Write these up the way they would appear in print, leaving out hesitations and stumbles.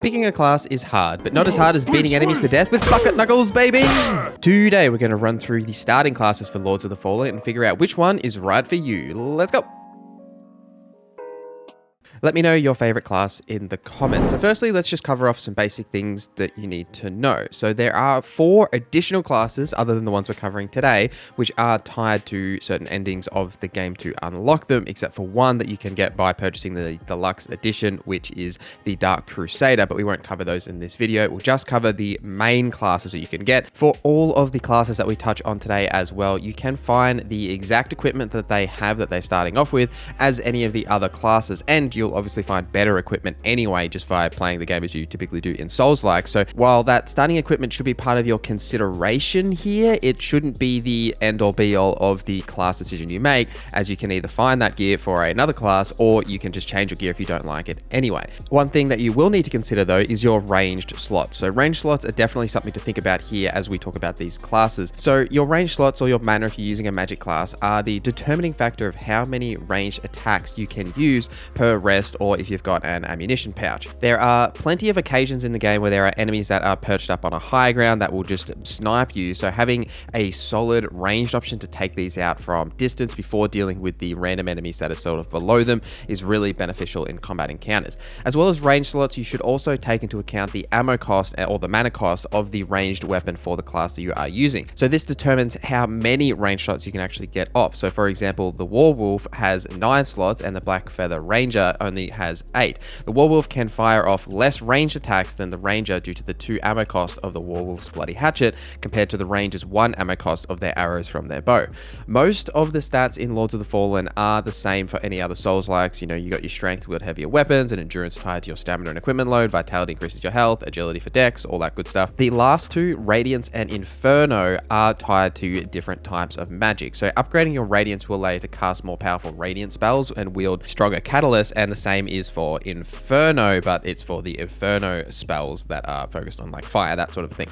Picking a class is hard, but not as hard as beating enemies to death with bucket knuckles, baby! Today, we're going to run through the starting classes for Lords of the Fallen and figure out which one is right for you. Let's go! Let me know your favorite class in the comments. So firstly, let's just cover off some basic things that you need to know. So there are 4 additional classes, other than the ones we're covering today, which are tied to certain endings of the game to unlock them, except for one that you can get by purchasing the deluxe edition, which is the Dark Crusader, but we won't cover those in this video. We'll just cover the main classes that you can get. For all of the classes that we touch on today as well, you can find the exact equipment that they have that they're starting off with as any of the other classes, and you'll obviously find better equipment anyway just by playing the game as you typically do in Souls-like. So while that starting equipment should be part of your consideration here, it shouldn't be the end-all be-all of the class decision you make, as you can either find that gear for another class or you can just change your gear if you don't like it anyway. One thing that you will need to consider though is your ranged slots. So ranged slots are definitely something to think about here as we talk about these classes. So your ranged slots, or your mana if you're using a magic class, are the determining factor of how many ranged attacks you can use per rest, or if you've got an ammunition pouch. There are plenty of occasions in the game where there are enemies that are perched up on a high ground that will just snipe you, so having a solid ranged option to take these out from distance before dealing with the random enemies that are sort of below them is really beneficial in combat encounters. As well as ranged slots, you should also take into account the ammo cost or the mana cost of the ranged weapon for the class that you are using. So this determines how many ranged shots you can actually get off. So for example, the Warwolf has 9 slots and the Blackfeather Ranger only has 8. The Warwolf can fire off less ranged attacks than the Ranger due to the 2 ammo cost of the Warwolf's bloody hatchet compared to the Ranger's 1 ammo cost of their arrows from their bow. Most of the stats in Lords of the Fallen are the same for any other Souls-likes. You know, you got your strength to wield heavier weapons and endurance tied to your stamina and equipment load, vitality increases your health, agility for dex, all that good stuff. The last 2, Radiance and Inferno, are tied to different types of magic. So upgrading your Radiance will allow you to cast more powerful Radiant spells and wield stronger catalysts, and the same is for Inferno, but it's for the Inferno spells that are focused on like fire, that sort of thing.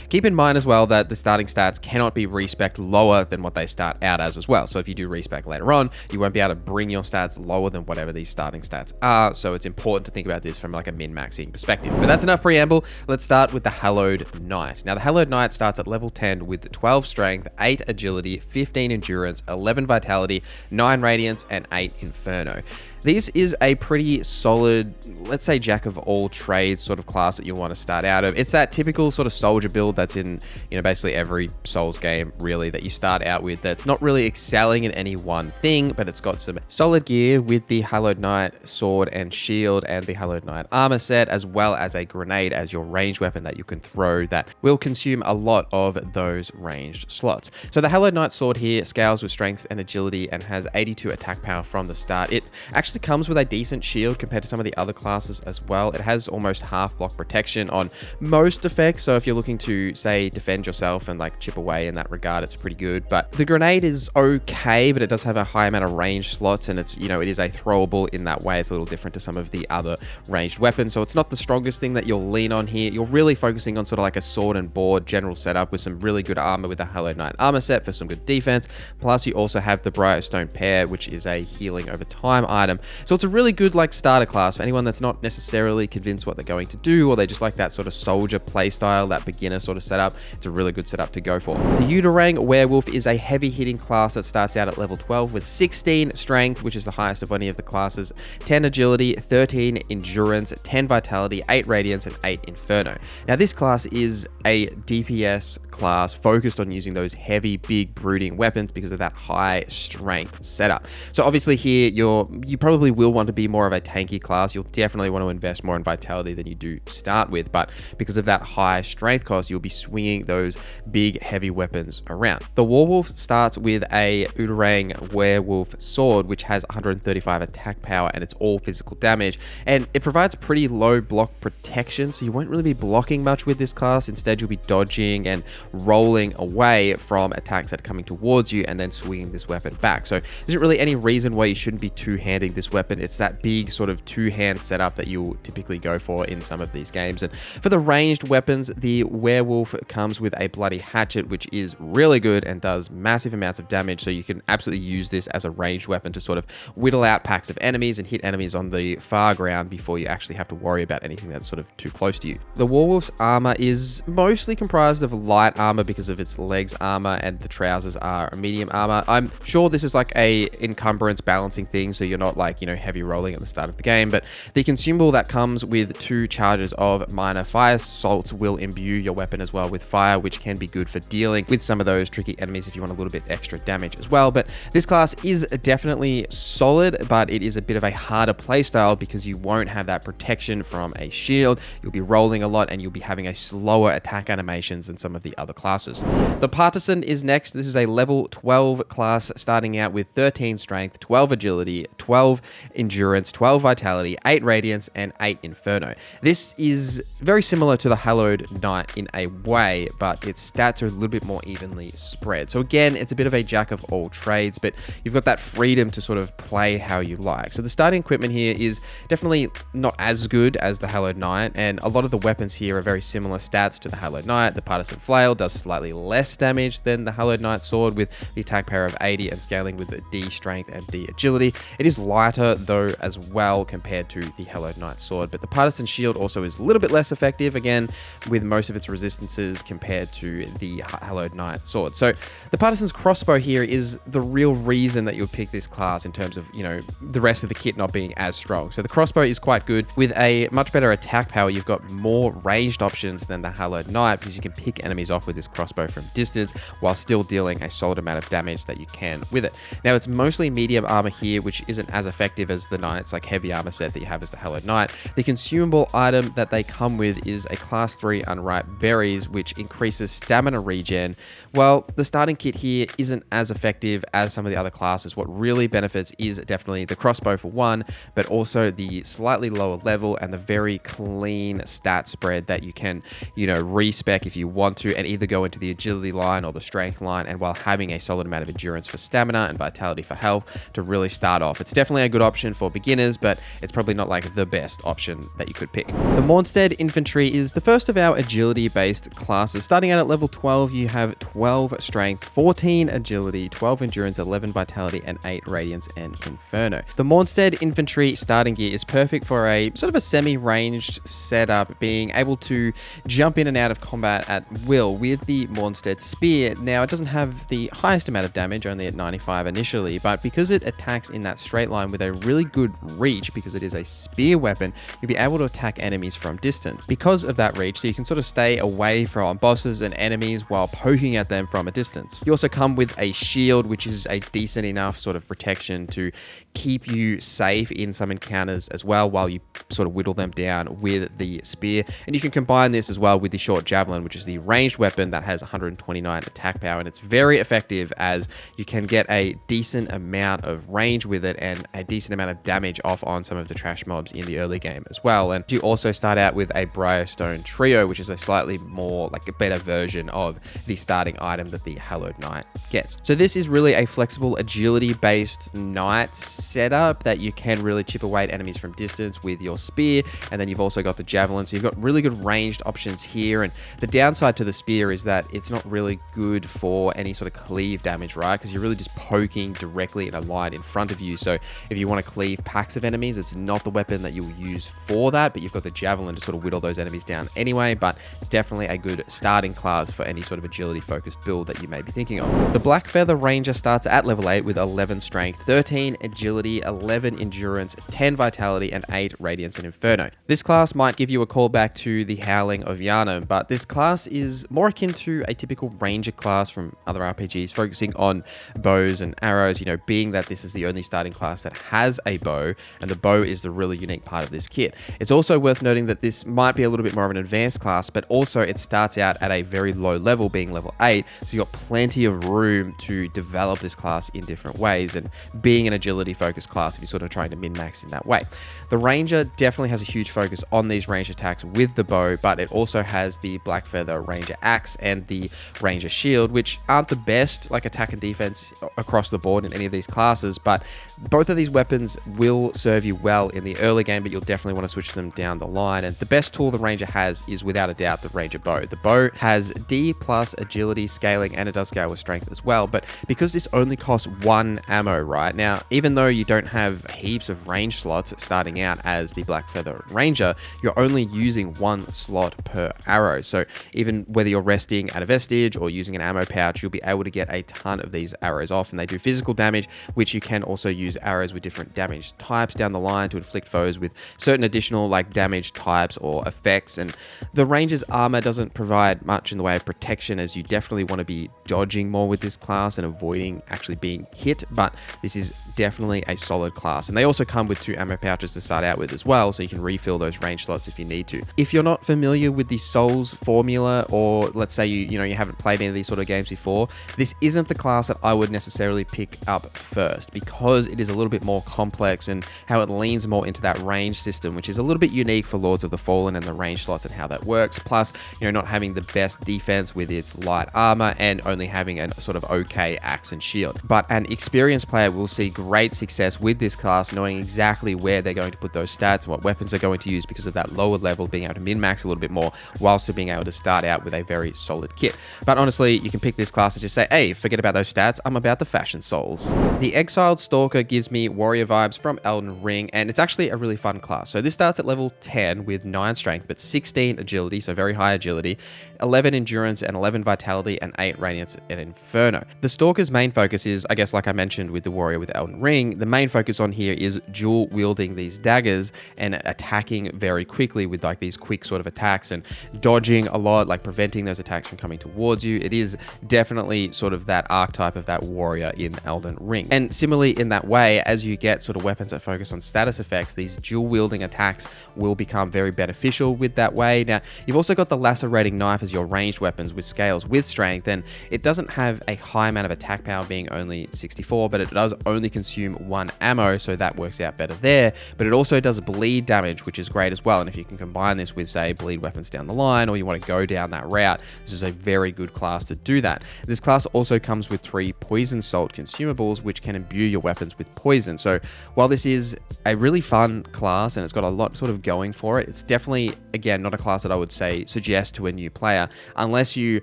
Keep in mind as well that the starting stats cannot be respec'd lower than what they start out as well. So if you do respec later on, you won't be able to bring your stats lower than whatever these starting stats are. So it's important to think about this from like a min-maxing perspective. But that's enough preamble. Let's start with the Hallowed Knight. Now the Hallowed Knight starts at level 10 with 12 strength, 8 agility, 15 endurance, 11 vitality, 9 radiance, and 8 inferno. This is a pretty solid, let's say, jack of all trades sort of class that you want to start out of. It's that typical sort of soldier build that's in, you know, basically every Souls game, really, that you start out with, that's not really excelling in any one thing, but it's got some solid gear with the Hallowed Knight sword and shield and the Hallowed Knight armor set, as well as a grenade as your ranged weapon that you can throw that will consume a lot of those ranged slots. So the Hallowed Knight sword here scales with strength and agility and has 82 attack power from the start. It actually comes with a decent shield compared to some of the other classes as well. It has almost half block protection on most effects, so if you're looking to, say, defend yourself and like chip away in that regard, it's pretty good. But the grenade is okay, but it does have a high amount of range slots, and it's, you know, it is a throwable in that way. It's a little different to some of the other ranged weapons, so it's not the strongest thing that you'll lean on here. You're really focusing on sort of like a sword and board general setup with some really good armor with the Hallowed Knight armor set for some good defense. Plus you also have the Briarstone Pear, which is a healing over time item. So it's a really good like starter class for anyone that's not necessarily convinced what they're going to do, or they just like that sort of soldier playstyle, that beginner sort of setup. It's a really good setup to go for. The Udirangr Warwolf is a heavy hitting class that starts out at level 12 with 16 strength, which is the highest of any of the classes, 10 agility, 13 endurance, 10 vitality, 8 radiance, and 8 inferno. Now this class is a DPS class focused on using those heavy, big, brooding weapons because of that high strength setup. So obviously here you probably will want to be more of a tanky class. You'll definitely want to invest more in vitality than you do start with, but because of that high strength cost, you'll be swinging those big heavy weapons around. The Warwolf starts with a Udirangr Warwolf sword, which has 135 attack power and it's all physical damage, and it provides pretty low block protection, so you won't really be blocking much with this class. Instead, you'll be dodging and rolling away from attacks that are coming towards you and then swinging this weapon back. So there isn't really any reason why you shouldn't be two-handing this weapon. It's that big sort of two-hand setup that you'll typically go for in some of these games. And for the ranged weapons, the werewolf comes with a bloody hatchet, which is really good and does massive amounts of damage. So you can absolutely use this as a ranged weapon to sort of whittle out packs of enemies and hit enemies on the far ground before you actually have to worry about anything that's sort of too close to you. The werewolf's armor is mostly comprised of light armor because of its legs armor, and the trousers are medium armor. I'm sure this is like a encumbrance balancing thing, so you're not like, you know, heavy rolling at the start of the game, but the consumable that comes with 2 charges of minor fire salts will imbue your weapon as well with fire, which can be good for dealing with some of those tricky enemies if you want a little bit extra damage as well. But this class is definitely solid, but it is a bit of a harder playstyle because you won't have that protection from a shield. You'll be rolling a lot and you'll be having a slower attack animations than some of the other classes. The Partisan is next. This is a level 12 class starting out with 13 strength, 12 agility, 12 endurance, 12 vitality, 8 radiance, and 8 inferno. This is very similar to the Hallowed Knight in a way, but its stats are a little bit more evenly spread. So again, it's a bit of a jack of all trades, but you've got that freedom to sort of play how you like. So the starting equipment here is definitely not as good as the Hallowed Knight, and a lot of the weapons here are very similar stats to the Hallowed Knight. The Partisan Flail does slightly less damage than the Hallowed Knight sword with the attack power of 80 and scaling with the D strength and D agility. It is lighter though as well compared to the Hallowed Knight sword, but the Partisan shield also is a little bit less effective, again, with most of its resistances compared to the Hallowed Knight sword. So the Partisan's crossbow here is the real reason that you'll pick this class in terms of, you know, the rest of the kit not being as strong. So the crossbow is quite good. With a much better attack power, you've got more ranged options than the Hallowed Knight because you can pick enemies off with this crossbow from distance while still dealing a solid amount of damage that you can with it. Now, it's mostly medium armor here, which isn't as effective as the Knight's like heavy armor set that you have as the Hallowed Knight. The consumable item that they come with is a class 3 unripe berries, which increases stamina regen. Well, the starting kit here isn't as effective as some of the other classes. What really benefits is definitely the crossbow for one, but also the slightly lower level and the very clean stat spread that you can, you know, respec if you want to, and either go into the agility line or the strength line, and while having a solid amount of endurance for stamina and vitality for health to really start off. It's definitely a good option for beginners, but it's probably not like the best option that you could pick. The Mournstead Infantry is the first of our agility-based classes. Starting out at level 12, you have 12 strength, 14 agility, 12 endurance, 11 vitality, and 8 radiance and inferno. The Mournstead Infantry starting gear is perfect for a sort of a semi-ranged setup, being able to jump in and out of combat at will with the Mournstead Spear. Now, it doesn't have the highest amount of damage, only at 95 initially, but because it attacks in that straight line with a really good reach, because it is a spear weapon, you'll be able to attack enemies from distance because of that reach, so you can sort of stay away from bosses and enemies while poking at them from a distance. You also come with a shield, which is a decent enough sort of protection to keep you safe in some encounters as well, while you sort of whittle them down with the spear. And you can combine this as well with the short javelin, which is the ranged weapon that has 129 attack power, and it's very effective as you can get a decent amount of range with it and a decent amount of damage off on some of the trash mobs in the early game as well. And you also start out with a Briarstone Trio, which is a slightly more like a better version of the starting item that the Hallowed Knight gets. So this is really a flexible agility based knight setup that you can really chip away at enemies from distance with your spear, and then you've also got the javelin, so you've got really good ranged options here. And the downside to the spear is that it's not really good for any sort of cleave damage, right? Because you're really just poking directly in a line in front of you. So if you want to cleave packs of enemies, it's not the weapon that you'll use for that, but you've got the javelin to sort of whittle those enemies down anyway. But it's definitely a good starting class for any sort of agility focused build that you may be thinking of. The Blackfeather Ranger starts at level 8 with 11 strength, 13 agility, 11 endurance, 10 vitality, and 8 radiance and inferno. This class might give you a callback to the Howling of Yharnam, but this class is more akin to a typical ranger class from other RPGs, focusing on bows and arrows, you know, being that this is the only starting class that has a bow, and the bow is the really unique part of this kit. It's also worth noting that this might be a little bit more of an advanced class, but also it starts out at a very low level, being level 8, so you've got plenty of room to develop this class in different ways, and being an agility focused class if you're sort of trying to min-max in that way. The Ranger definitely has a huge focus on these range attacks with the bow, but it also has the Blackfeather Ranger Axe and the Ranger Shield, which aren't the best like attack and defense across the board in any of these classes, but both of these these weapons will serve you well in the early game, but you'll definitely want to switch them down the line. And the best tool the Ranger has is without a doubt the Ranger bow. The bow has D+ agility, scaling, and it does scale with strength as well. But because this only costs 1 ammo right now, even though you don't have heaps of range slots starting out as the Blackfeather Ranger, you're only using 1 slot per arrow. So even whether you're resting at a vestige or using an ammo pouch, you'll be able to get a ton of these arrows off, and they do physical damage, which you can also use arrows with different damage types down the line to inflict foes with certain additional like damage types or effects. And the Ranger's armor doesn't provide much in the way of protection, as you definitely want to be dodging more with this class and avoiding actually being hit, but this is definitely a solid class. And they also come with 2 ammo pouches to start out with as well, so you can refill those range slots if you need to. If you're not familiar with the Souls formula, or let's say you haven't played any of these sort of games before, this isn't the class that I would necessarily pick up first, because it is a little bit more complex and how it leans more into that range system, which is a little bit unique for Lords of the Fallen and the range slots and how that works. Plus, not having the best defense with its light armor and only having a sort of okay axe and shield. But an experienced player will see great success with this class, knowing exactly where they're going to put those stats and what weapons they're going to use because of that lower level, being able to min-max a little bit more while still being able to start out with a very solid kit. But honestly, you can pick this class and just say, hey, forget about those stats, I'm about the fashion souls. The Exiled Stalker gives me warrior vibes from Elden Ring, and it's actually a really fun class. So this starts at level 10 with 9 strength, but 16 agility, so very high agility, 11 endurance, and 11 vitality, and 8 radiance and inferno. The Stalker's main focus is, I guess like I mentioned with the warrior with Elden Ring, the main focus on here is dual wielding these daggers and attacking very quickly with like these quick sort of attacks and dodging a lot, like preventing those attacks from coming towards you. It is definitely sort of that archetype of that warrior in Elden Ring. And similarly in that way, as you get sort of weapons that focus on status effects, these dual wielding attacks will become very beneficial with that way. Now, you've also got the lacerating knife as your ranged weapons with scales with strength, and it doesn't have a high amount of attack power, being only 64, but it does only consume 1 ammo, so that works out better there. But it also does bleed damage, which is great as well. And if you can combine this with, say, bleed weapons down the line, or you want to go down that route, this is a very good class to do that. This class also comes with 3 poison salt consumables, which can imbue your weapons with poison. So while this is a really fun class and it's got a lot sort of going for it, it's definitely, again, not a class that I would say suggest to a new player, unless you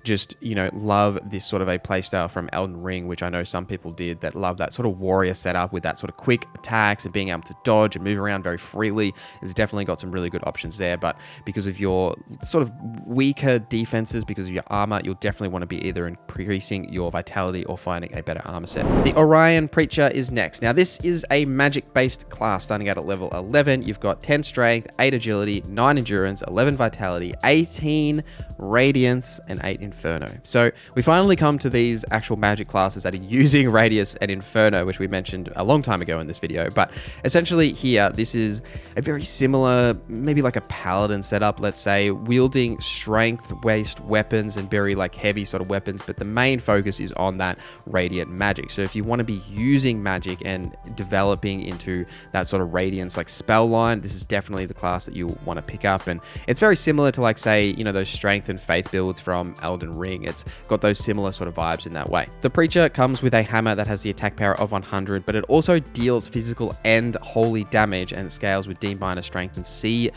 just, love this sort of a playstyle from Elden Ring, which I know some people did, that love that sort of warrior setup with that sort of quick attacks and being able to dodge and move around very freely. It's definitely got some really good options there, but because of your sort of weaker defenses, because of your armor, you'll definitely want to be either increasing your vitality or finding a better armor set. The Orian Preacher is next. Now, this is a magic-based class starting out at level 11. You've got 10 strength, 8 agility, 9 endurance, 11 vitality, 18 radiance, and 8 inferno. So we finally come to these actual magic classes that are using radius and inferno, which we mentioned a long time ago in this video. But essentially here, this is a very similar, maybe like a paladin setup, let's say, wielding strength-based weapons and very like heavy sort of weapons, but the main focus is on that radiant magic. So if you want to be using magic and developing into that sort of radiance like spell line, this is definitely the class that you want to pick up. And it's very similar to, like, say, those strength and faith builds from Elden Ring. It's got those similar sort of vibes in that way. The Preacher comes with a hammer that has the attack power of 100, but it also deals physical and holy damage, and it scales with D- strength and C-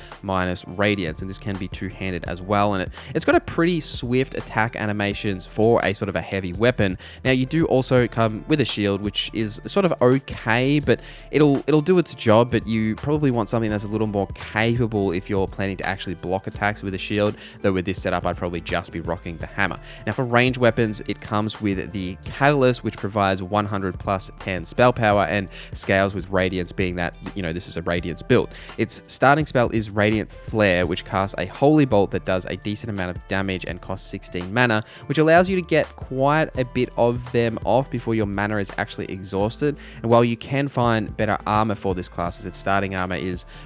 radiance, and this can be two-handed as well. And it's got a pretty swift attack animations for a sort of a heavy weapon. Now, you do also come with a shield, which is sort of okay, but it'll do its job, but you probably want something that's a little more capable if you're planning to actually block attacks with a shield, though with this setup, I'd probably just be rocking the hammer. Now, for range weapons, it comes with the Catalyst, which provides 100 plus 10 spell power and scales with Radiance, being that, this is a Radiance build. Its starting spell is Radiant Flare, which casts a Holy Bolt that does a decent amount of damage and costs 16 mana, which allows you to get quite a bit of them off before your mana is actually exhausted. And while you can find better armor for this class, as its starting armor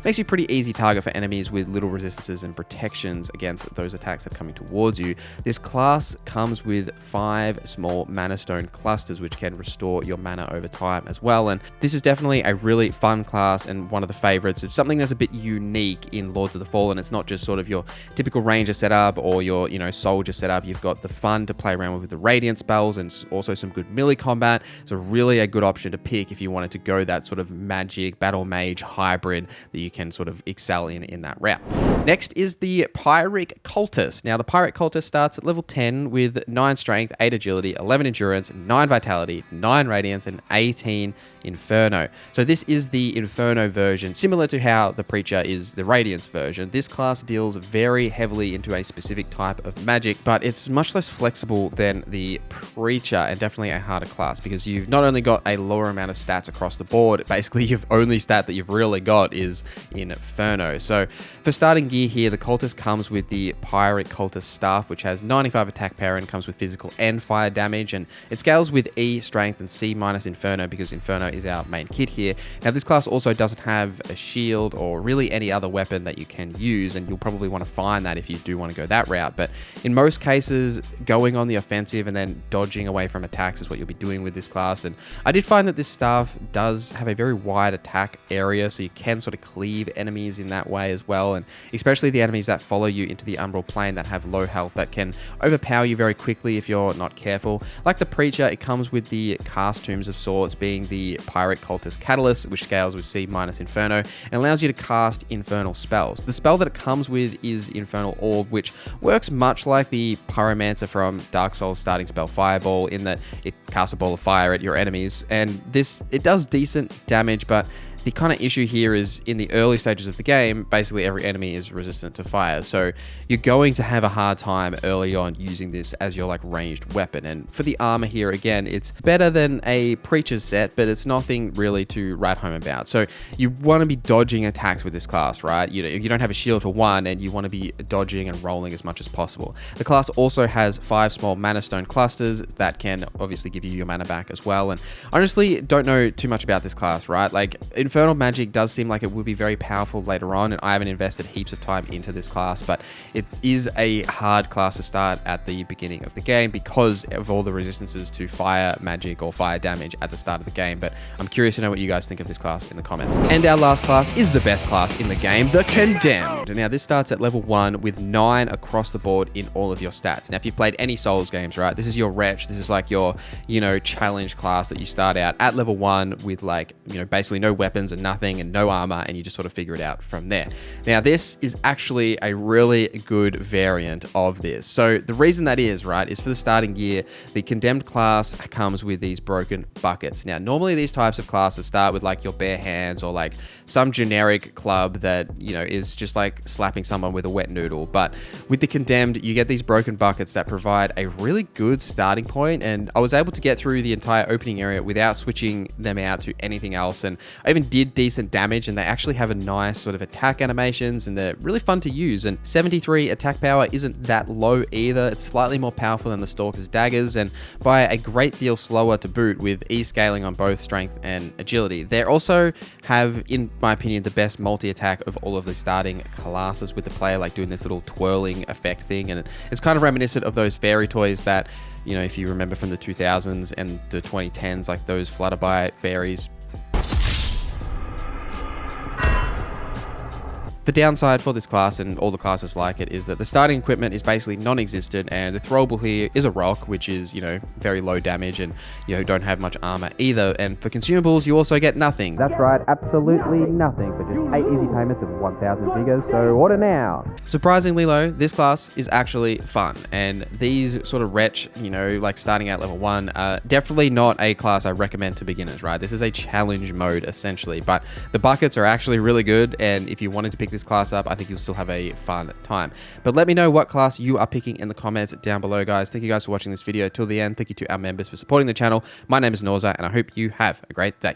makes you pretty easy target for enemies with little resistances and protections against those attacks that are coming towards you, this class comes with 5 small mana stone clusters, which can restore your mana over time as well. And this is definitely a really fun class and one of the favorites of something that's a bit unique in Lords of the Fallen. It's not just sort of your typical ranger setup or your soldier setup. You've got the fun to play around with the radiant spells and also some good melee combat. So really a good option to pick if you want wanted to go that sort of magic, battle mage hybrid that you can sort of excel in that route. Next is the Pyric Cultist. Now, the Pyric Cultist starts at level 10 with 9 strength, 8 agility, 11 endurance, 9 vitality, 9 radiance, and 18 Inferno. So this is the Inferno version, similar to how the Preacher is the Radiance version. This class deals very heavily into a specific type of magic, but it's much less flexible than the Preacher, and definitely a harder class, because you've not only got a lower amount of stats across the board, basically your only stat that you've really got is Inferno. So for starting gear here, the Cultist comes with the Pyric Cultist Staff, which has 95 attack power and comes with physical and fire damage, and it scales with E strength and C minus Inferno, because Inferno is our main kit here. Now, this class also doesn't have a shield or really any other weapon that you can use, and you'll probably want to find that if you do want to go that route. But in most cases, going on the offensive and then dodging away from attacks is what you'll be doing with this class. And I did find that this staff does have a very wide attack area, so you can sort of cleave enemies in that way as well, and especially the enemies that follow you into the umbral plane that have low health that can overpower you very quickly if you're not careful. Like the Preacher, it comes with the Cast Tombs of Sorts, being the Pyric Cultist Catalyst, which scales with C minus Inferno and allows you to cast infernal spells. The spell that it comes with is Infernal Orb, which works much like the Pyromancer from Dark Souls starting spell Fireball, in that it casts a ball of fire at your enemies, and it does decent damage, but the kind of issue here is in the early stages of the game, basically every enemy is resistant to fire. So you're going to have a hard time early on using this as your like ranged weapon. And for the armor here, again, it's better than a Preacher's set, but it's nothing really to write home about. So you want to be dodging attacks with this class, right? You don't have a shield for one, and you want to be dodging and rolling as much as possible. The class also has 5 small mana stone clusters that can obviously give you your mana back as well. And honestly, don't know too much about this class, right? Like, Infernal Magic does seem like it would be very powerful later on, and I haven't invested heaps of time into this class, but it is a hard class to start at the beginning of the game because of all the resistances to fire magic or fire damage at the start of the game. But I'm curious to know what you guys think of this class in the comments. And our last class is the best class in the game, the Condemned. Now, this starts at level 1 with 9 across the board in all of your stats. Now, if you've played any Souls games, right, this is your Wretch. This is like your, challenge class that you start out at level 1 with, like, basically no weapons and nothing and no armor, and you just sort of figure it out from there. Now, this is actually a really good variant of this. So the reason that is, right, is for the starting gear, the Condemned class comes with these broken buckets. Now, normally these types of classes start with like your bare hands or like some generic club that, is just like slapping someone with a wet noodle. But with the Condemned, you get these broken buckets that provide a really good starting point, and I was able to get through the entire opening area without switching them out to anything else. And I even did decent damage, and they actually have a nice sort of attack animations, and they're really fun to use. And 73 attack power isn't that low either. It's slightly more powerful than the Stalker's daggers, and by a great deal slower to boot, with E scaling on both strength and agility. They also have, in my opinion, the best multi-attack of all of the starting classes with the player, like doing this little twirling effect thing, and it's kind of reminiscent of those fairy toys that, if you remember from the 2000s and the 2010s, like those Flutterby fairies. The downside for this class and all the classes like it is that the starting equipment is basically non-existent, and the throwable here is a rock, which is, very low damage, and, don't have much armor either. And for consumables, you also get nothing. That's right, absolutely nothing, for just 8 easy payments of 1,000 figures, so order now. Surprisingly low, this class is actually fun, and these sort of Wretch, like starting at level 1, are definitely not a class I recommend to beginners, right? This is a challenge mode, essentially, but the buckets are actually really good, and if you wanted to pick this class up, I think you'll still have a fun time. But let me know what class you are picking in the comments down below, guys. Thank you guys for watching this video till the end. Thank you to our members for supporting the channel. My name is Norza, and I hope you have a great day.